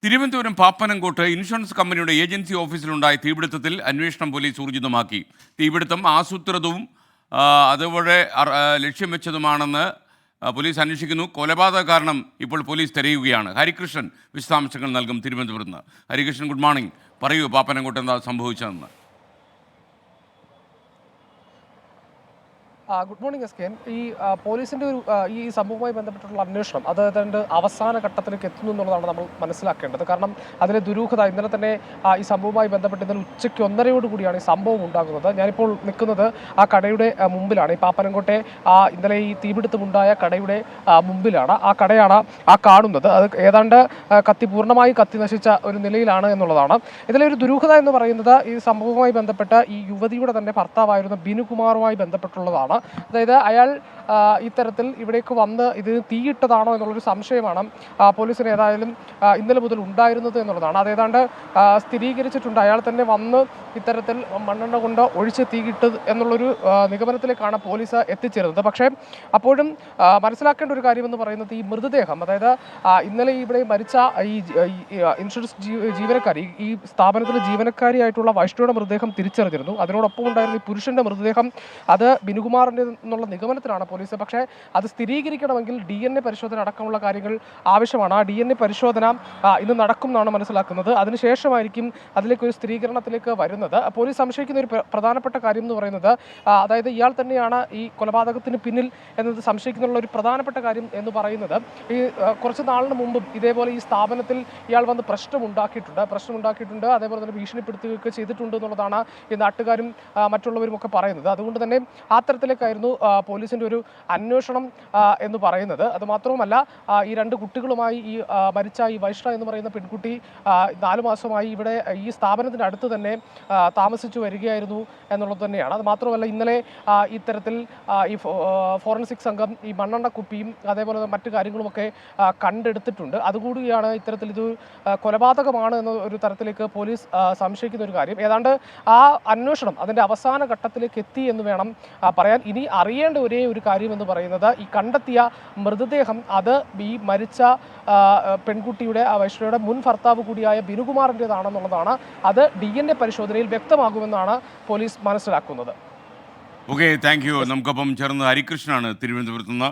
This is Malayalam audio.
തിരുവനന്തപുരം പാപ്പനംകോട്ട് ഇൻഷുറൻസ് കമ്പനിയുടെ ഏജൻസി ഓഫീസിലുണ്ടായ തീപിടുത്തത്തിൽ അന്വേഷണം പോലീസ് ഊർജിതമാക്കി. തീപിടുത്തം ആസൂത്രിതവും അതുവഴി ലക്ഷ്യം വെച്ചതുമാണെന്ന് പോലീസ് അന്വേഷിക്കുന്നു. കൊലപാതക കാരണം ഇപ്പോൾ പോലീസ് തിരയുകയാണ്. ഹരികൃഷ്ണൻ വിശദാംശങ്ങൾ നൽകും തിരുവനന്തപുരത്ത് നിന്ന്. Harikrishnan, good morning. പറയൂ, പാപ്പനംകോട്ട് എന്താ സംഭവിച്ചതെന്ന്. Good morning S K. ഈ പോലീസിൻ്റെ ഈ സംഭവവുമായി ബന്ധപ്പെട്ടുള്ള അന്വേഷണം അത് ഏതാണ്ട് അവസാന ഘട്ടത്തിലേക്ക് എത്തുന്നു എന്നുള്ളതാണ് നമ്മൾ മനസ്സിലാക്കേണ്ടത്. കാരണം അതിലെ ദുരൂഹത ഇന്നലെ തന്നെ ഈ സംഭവവുമായി ബന്ധപ്പെട്ട് ഇന്നലെ ഉച്ചയ്ക്ക് 1:30 കൂടിയാണ് ഈ സംഭവം ഉണ്ടാകുന്നത്. ഞാനിപ്പോൾ നിൽക്കുന്നത് ആ കടയുടെ മുമ്പിലാണ്. ഈ പാപ്പനംകോട്ടെ ഇന്നലെ ഈ തീപിടുത്തമുണ്ടായ കടയുടെ മുമ്പിലാണ്. ആ കടയാണ് ആ കാണുന്നത്. അത് ഏതാണ്ട് പൂർണ്ണമായി കത്തി നശിച്ച ഒരു നിലയിലാണ് എന്നുള്ളതാണ്. ഇതിലെ ഒരു ദുരൂഹത എന്ന് പറയുന്നത് ഈ സംഭവവുമായി ബന്ധപ്പെട്ട് ഈ യുവതിയുടെ തന്നെ ഭർത്താവായിരുന്ന ബിനുകുമാറുമായി ബന്ധപ്പെട്ടുള്ളതാണ്. അതായത് അയാൾ ഇത്തരത്തിൽ ഇവിടേക്ക് വന്ന് ഇത് തീയിട്ടതാണോ എന്നുള്ളൊരു സംശയമാണ് പോലീസിന് ഏതായാലും ഇന്നലെ മുതൽ ഉണ്ടായിരുന്നത് എന്നുള്ളതാണ്. അതേതാണ്ട് സ്ഥിരീകരിച്ചിട്ടുണ്ട്. അയാൾ തന്നെ വന്ന് ഇത്തരത്തിൽ മണ്ണെണ്ണ കൊണ്ട് ഒഴിച്ച് തീയിട്ടത് എന്നുള്ളൊരു നിഗമനത്തിലേക്കാണ് പോലീസ് എത്തിച്ചേരുന്നത്. പക്ഷേ അപ്പോഴും മനസ്സിലാക്കേണ്ട ഒരു കാര്യമെന്ന് പറയുന്നത് ഈ മൃതദേഹം, അതായത് ഇന്നലെ ഇവിടെ മരിച്ച ഈ ഇൻഷുറൻസ് ജീവനക്കാരി, ഈ സ്ഥാപനത്തിലെ ജീവനക്കാരിയായിട്ടുള്ള വൈഷ്ണയുടെ മൃതദേഹം തിരിച്ചറിഞ്ഞിരുന്നു. അതിനോടൊപ്പം ഉണ്ടായിരുന്ന ഈ പുരുഷന്റെ മൃതദേഹം അത് ബിനുകുമാറിൻ്റെ എന്നുള്ള നിഗമനത്തിലാണ് പോലീസ്. പക്ഷേ അത് സ്ഥിരീകരിക്കണമെങ്കിൽ DNA പരിശോധന അടക്കമുള്ള കാര്യങ്ങൾ ആവശ്യമാണ്. ആ DNA പരിശോധന ഇന്ന് നടക്കും എന്നാണ് മനസ്സിലാക്കുന്നത്. അതിനുശേഷമായിരിക്കും അതിലേക്ക് ഒരു സ്ഥിരീകരണത്തിലേക്ക് വരുന്നത്. പോലീസ് സംശയിക്കുന്ന ഒരു പ്രധാനപ്പെട്ട കാര്യം എന്ന് പറയുന്നത്, അതായത് ഇയാൾ തന്നെയാണ് ഈ കൊലപാതകത്തിന് പിന്നിൽ എന്നത് സംശയിക്കുന്നുള്ള ഒരു പ്രധാനപ്പെട്ട കാര്യം എന്ന് പറയുന്നത്, ഈ കുറച്ച് നാളിന് മുമ്പും ഇതേപോലെ ഈ സ്ഥാപനത്തിൽ ഇയാൾ വന്ന് പ്രശ്നമുണ്ടാക്കിയിട്ടുണ്ട്. അതേപോലെ തന്നെ ഭീഷണിപ്പെടുത്തുകയൊക്കെ ചെയ്തിട്ടുണ്ട് എന്നുള്ളതാണ് ഈ നാട്ടുകാരും മറ്റുള്ളവരും ഒക്കെ പറയുന്നത്. അതുകൊണ്ട് തന്നെ ആ തരത്തിലേക്കായിരുന്നു പോലീസിൻ്റെ ഒരു അന്വേഷണം എന്ന് പറയുന്നത്. അതുമാത്രവുമല്ല, ഈ 2 കുട്ടികളുമായി ഈ മരിച്ച ഈ വൈഷ്ണ എന്ന് പറയുന്ന പെൺകുട്ടി 4 മാസമായി ഇവിടെ ഈ സ്ഥാപനത്തിൻ്റെ അടുത്ത് തന്നെ താമസിച്ചു വരികയായിരുന്നു എന്നുള്ളത് തന്നെയാണ്. അത് മാത്രമല്ല, ഇന്നലെ ഇത്തരത്തിൽ ഈ ഫോറൻസിക് സംഘം ഈ മണ്ണെണ്ണ കുപ്പിയും അതേപോലെ മറ്റു കാര്യങ്ങളുമൊക്കെ കണ്ടെടുത്തിട്ടുണ്ട്. അതുകൂടിയാണ് ഇത്തരത്തിൽ ഇത് കൊലപാതകമാണ് എന്ന ഒരു തരത്തിലേക്ക് പോലീസ് സംശയിക്കുന്ന ഒരു കാര്യം. ഏതാണ്ട് ആ അന്വേഷണം അതിൻ്റെ അവസാന ഘട്ടത്തിലേക്ക് എത്തി എന്ന് വേണം പറയാൻ. ഇനി അറിയേണ്ട ഒരേ ഒരു കാര്യം എന്ന് പറയുന്നത്, ഈ കണ്ടെത്തിയ മൃതദേഹം അത് ഈ മരിച്ച പെൺകുട്ടിയുടെ വൈഷ്ണയുടെ മുൻ ഭർത്താവ് കൂടിയായ ബിനുകുമാറിൻ്റെതാണെന്നുള്ളതാണ്. അത് DNA പരിശോധനയിൽ വ്യക്തമാകുമെന്നാണ് പോലീസ് മനസ്സിലാക്കുന്നത്. Okay, thank you. നമുക്കൊപ്പം ചേർന്ന് ഹരികൃഷ്ണനാണ് തിരുവനന്തപുരത്ത് നിന്ന്.